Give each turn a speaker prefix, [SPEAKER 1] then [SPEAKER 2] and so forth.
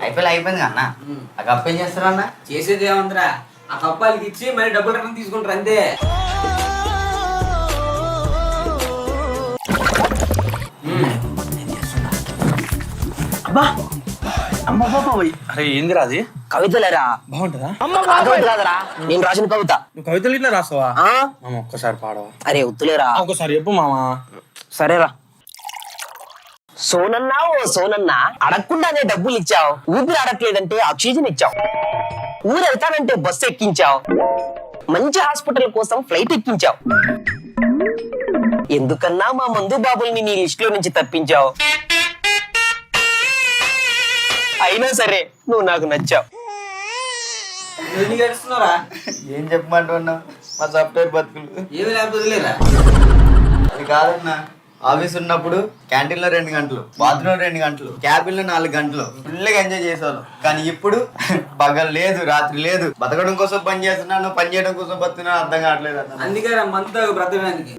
[SPEAKER 1] అయిపోయింది అన్న. ఆ కప్పు ఏం చేస్తారా అన్న?
[SPEAKER 2] చేసేది ఏముందిరా, ఆ కప్పాలకి ఇచ్చి మళ్ళీ డబ్బులు రిటర్న్ తీసుకుంటారు అంతే.
[SPEAKER 3] అబ్బా అమ్మ బాబాయ్, అరే ఏందిరా అది?
[SPEAKER 4] కవితలేరా?
[SPEAKER 3] బాగుంటుందా?
[SPEAKER 4] కవిత కాదరా, నేను రాసిన కవిత.
[SPEAKER 3] నువ్వు కవితలు ఇట్లా రాస్తావా?
[SPEAKER 4] ఆ?
[SPEAKER 3] మామ ఒక్కసారి పాడవా?
[SPEAKER 4] అరే ఉత్తులేరా.
[SPEAKER 3] ఒకసారి చెప్పు మామ.
[SPEAKER 4] సరేరా. సోనన్నా ఓ సోనన్నా, అడగకుండానే డబ్బులు ఇచ్చావు. ఊపిరి ఆడట్లేదంటే ఆక్సిజన్ ఇచ్చావు. ఊరు వెళ్తానంటే బస్సు ఎక్కించావు. మంచి హాస్పిటల్ కోసం ఫ్లైట్ ఎక్కించావు. ఎందుకన్నా మా మందు బాబుల్ని నీ లిస్ట్ లో నుంచి తప్పించావు. అయినా సరే నువ్వు నాకు నచ్చావు.
[SPEAKER 1] ఏం చెప్పమంటున్నావు? మా సాఫ్ట్వేర్ బతుకులు
[SPEAKER 2] ఏమి లేకపోతే
[SPEAKER 1] అది కాదన్నా. ఆఫీస్ ఉన్నప్పుడు క్యాంటీన్ లో 2 గంటలు, బాత్రూమ్ 2 గంటలు, క్యాబిన్ లో 4 గంటలు ఫుల్గా ఎంజాయ్ చేసేవాళ్ళం. కానీ ఇప్పుడు పగలు లేదు, రాత్రి లేదు. బతకడం కోసం పని చేస్తున్నాను, పని చేయడం కోసం బతున్నాను, అర్థం కావట్లేదు అన్న.
[SPEAKER 2] అందుకే మంత్ బ్రతకడానికి